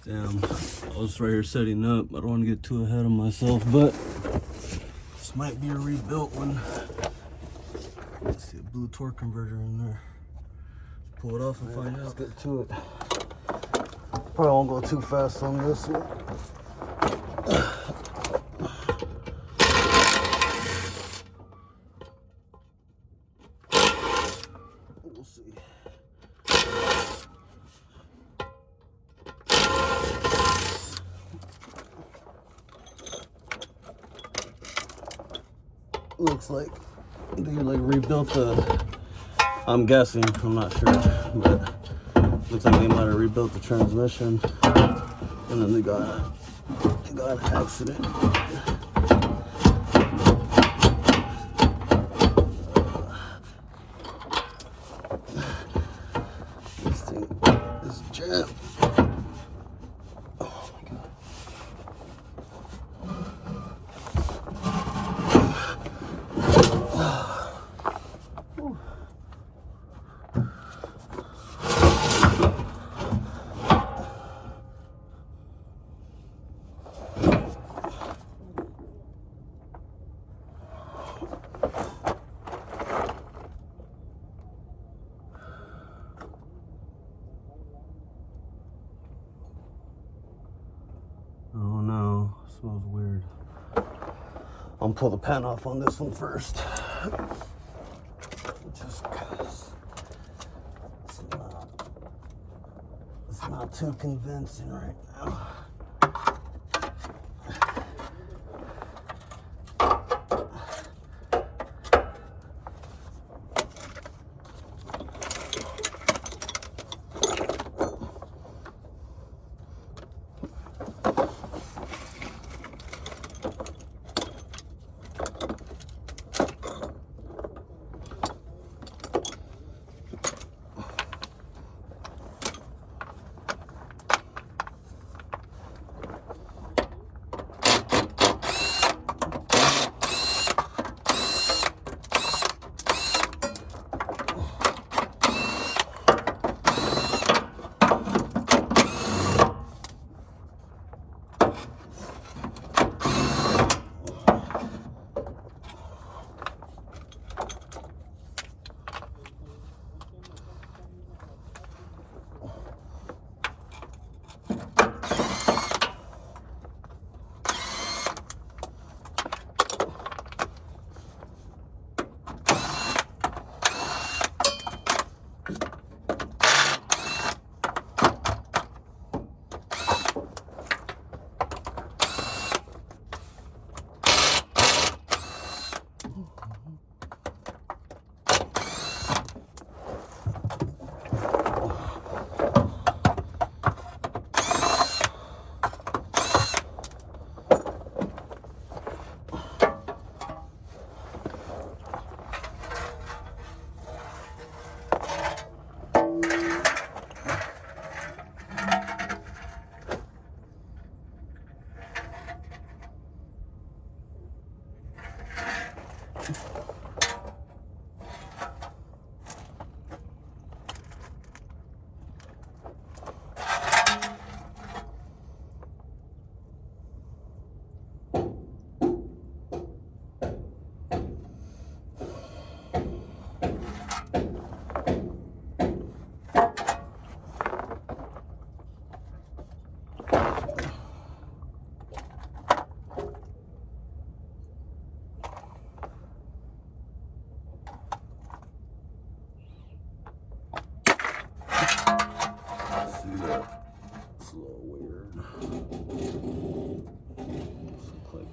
Damn, I was right here setting up. I don't want to get too ahead of myself, but this might be a rebuilt one. Let's see a blue torque converter in there. Pull it off and find out. Let's get to it. Probably won't go too fast on this one. We'll see. Looks like they rebuilt the, I'm guessing, I'm not sure, but looks like they might have rebuilt the transmission, and then they got an accident. This thing is jammed. Oh my God. Oh no, smells weird. I'm gonna pull the pen off on this one first. Just cause it's not too convincing right now.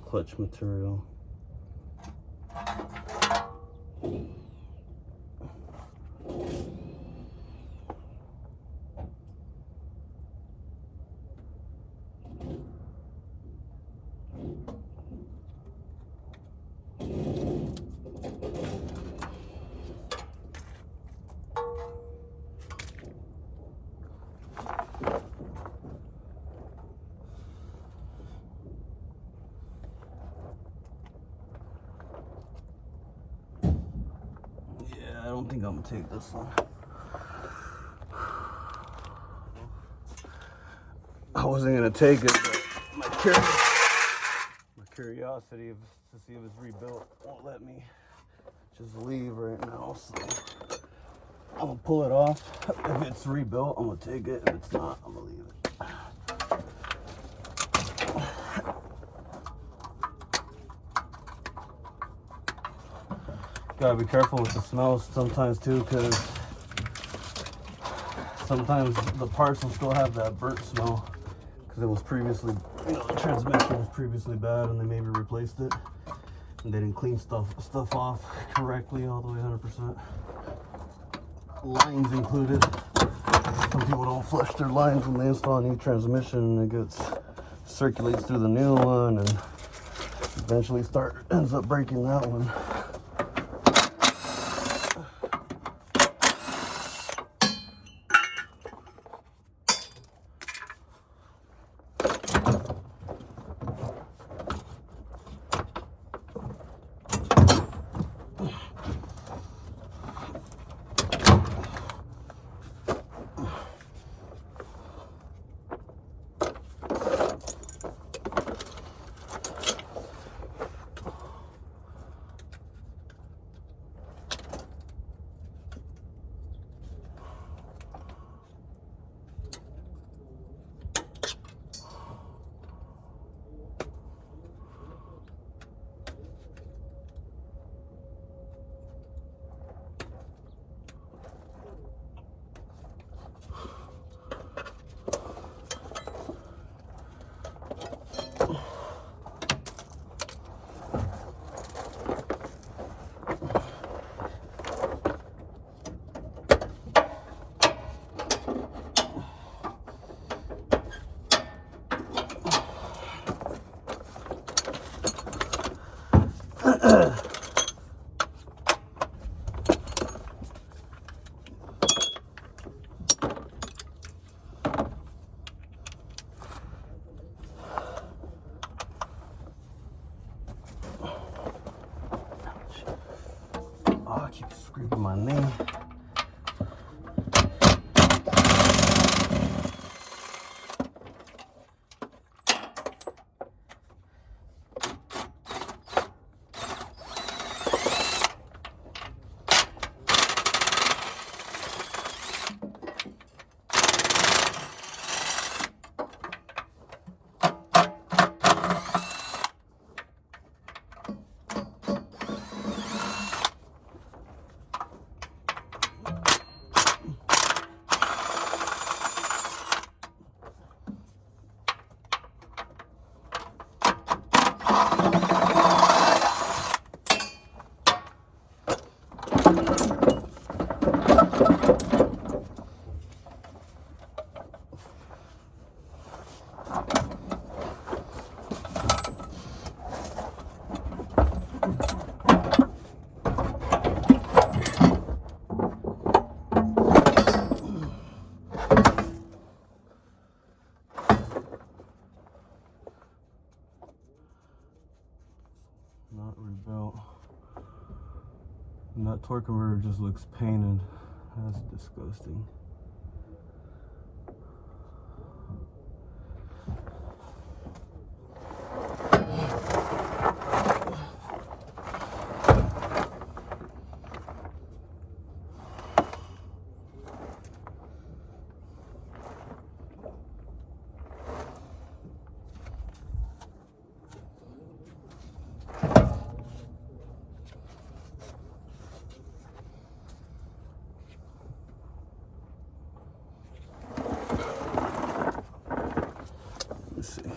Clutch material. I don't think I'm gonna take this one. I wasn't gonna take it, but my curiosity to see if it's rebuilt won't let me just leave right now. So I'm gonna pull it off. If it's rebuilt, I'm gonna take it. If it's not, I'm gonna leave it. Gotta be careful with the smells sometimes too, because sometimes the parts will still have that burnt smell because it was previously, you know, the transmission was previously bad and they maybe replaced it and they didn't clean stuff off correctly all the way 100%. Lines included. Some people don't flush their lines when they install a new transmission, and it circulates through the new one and eventually ends up breaking that one. I keep scraping my knee. Not rebuilt. And that torque converter just looks painted. That's disgusting.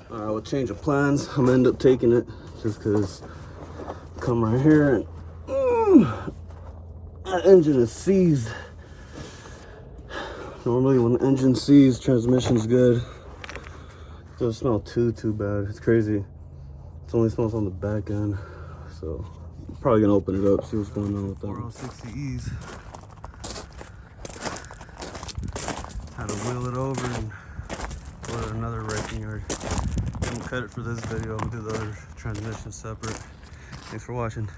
Alright, we'll change of plans. I'm gonna end up taking it just because come right here and that engine is seized. Normally when the engine seized, transmission's good. It doesn't smell too bad. It's crazy. It only smells on the back end. So I'm probably gonna open it up, see what's going on with that. 4060Es. Had to wheel it over and go to another wrecking yard. I'm gonna cut it for this video. I'm gonna do the other transmission separate. Thanks for watching.